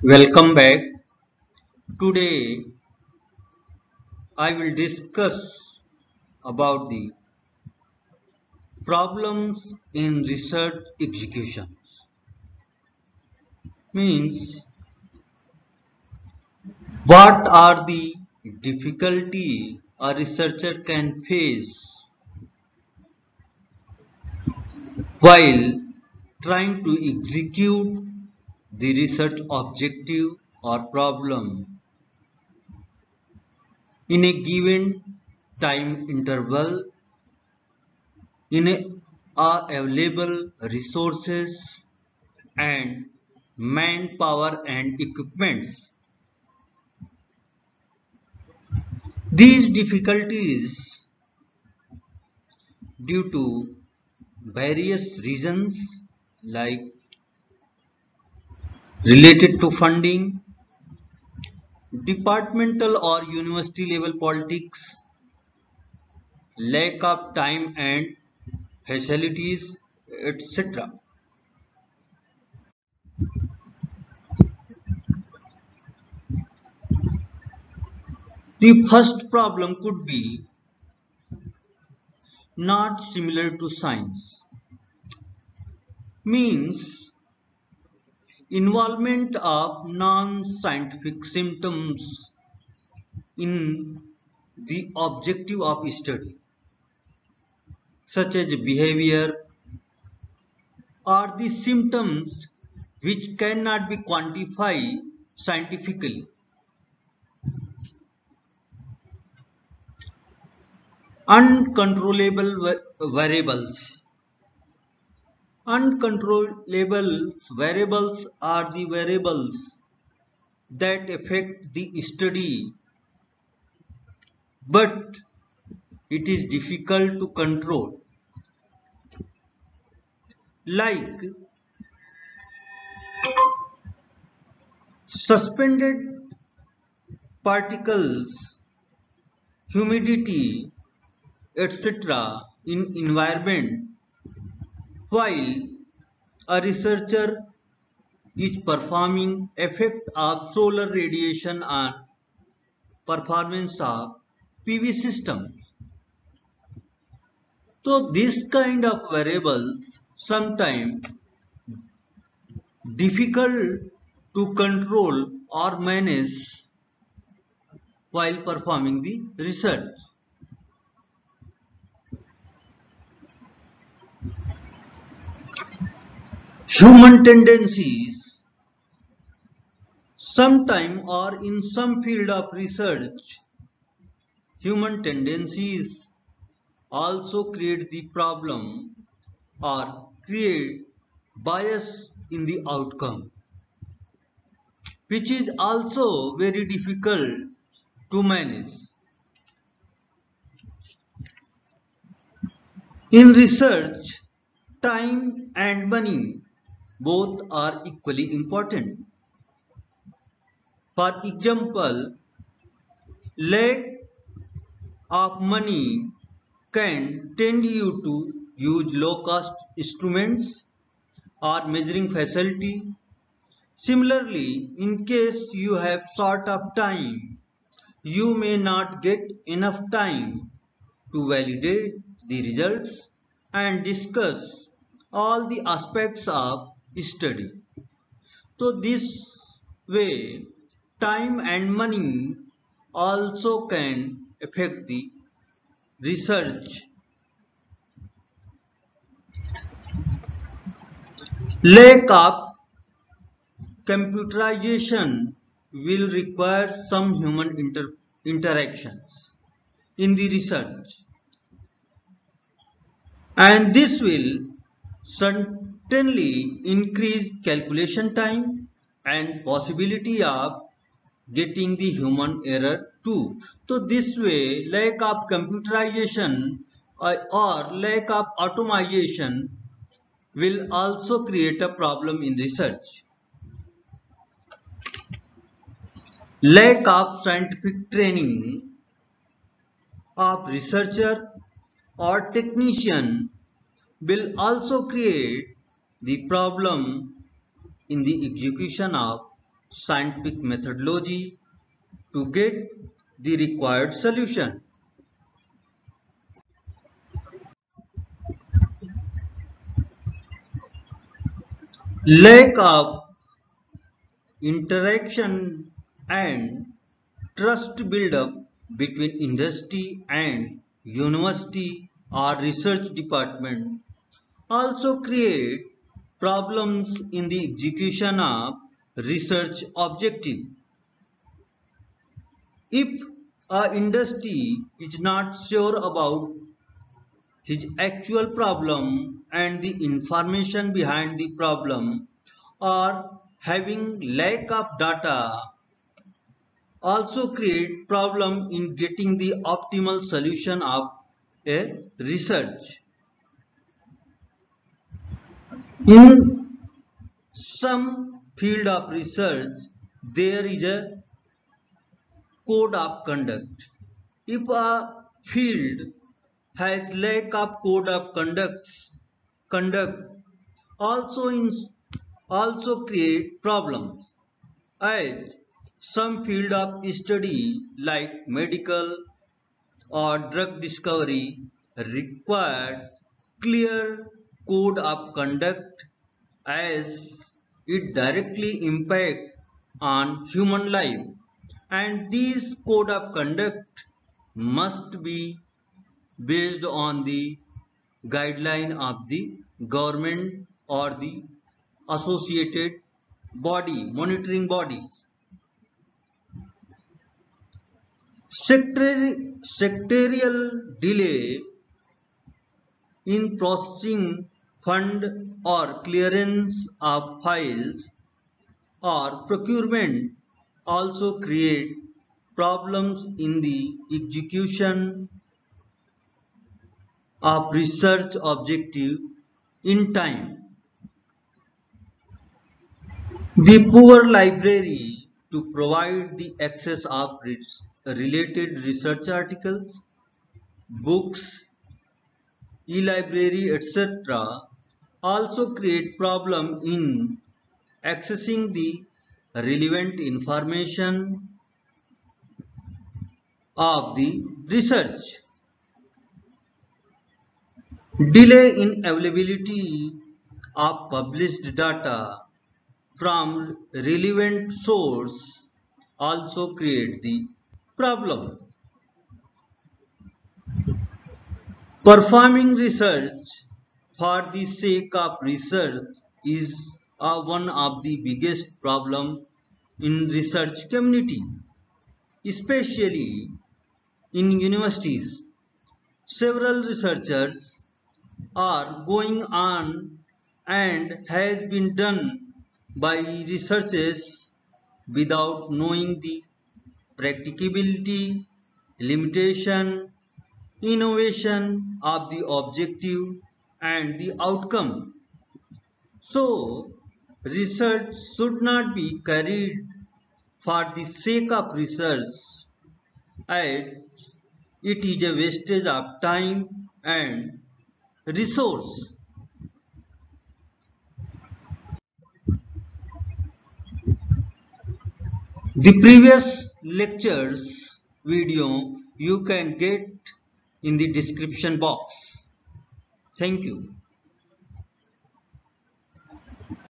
Welcome back. Today I will discuss about the problems in research executions. Means what are the difficulty a researcher can face while trying to execute the research objective or problem in a given time interval in available resources and manpower and equipments. These difficulties due to various reasons like related to funding, departmental or university level politics, lack of time and facilities, etc. The first problem could be not similar to science, means involvement of non-scientific symptoms in the objective of study, such as behavior or the symptoms which cannot be quantified scientifically. Uncontrollable variables. Uncontrollable variables are the variables that affect the study, but it is difficult to control, like suspended particles, humidity, etc. in environment while a researcher is performing effect of solar radiation on performance of PV system. So this kind of variables sometimes difficult to control or manage while performing the research. Human tendencies. Sometime or in some field of research, human tendencies also create the problem or create bias in the outcome, which is also very difficult to manage. In research, time and money both are equally important. For example, lack of money can tend you to use low-cost instruments or measuring facility. Similarly, in case you have short of time, you may not get enough time to validate the results and discuss all the aspects of study. So this way, time and money also can affect the research. Lack of computerization will require some human interactions in the research, and this will certainly increase calculation time and possibility of getting the human error too. So this way, lack of computerization or lack of automation will also create a problem in research. Lack of scientific training of researcher or technician will also create the problem in the execution of scientific methodology to get the required solution. Lack of interaction and trust build up between industry and university or research department also create problems in the execution of research objective. If a industry is not sure about his actual problem and the information behind the problem, or having lack of data, also create problem in getting the optimal solution of a research. In some field of research, there is a code of conduct. If a field has lack of code of conduct also also create problems, as some field of study like medical or drug discovery require clear code of conduct as it directly impact on human life, and these code of conduct must be based on the guideline of the government or the associated body, monitoring bodies. Secretarial delay in processing fund or clearance of files or procurement also create problems in the execution of research objective in time. The poor library to provide the access of related research articles, books, e-library, etc. also create problem in accessing the relevant information of the research. Delay in availability of published data from relevant source also create the problem. Performing research for the sake of research is one of the biggest problem in research community, especially in universities. Several researchers are going on and has been done by researchers without knowing the practicability, limitation, innovation of the objective and the outcome. So, research should not be carried for the sake of research, as it is a wastage of time and resource. The previous lectures video you can get in the description box. Thank you.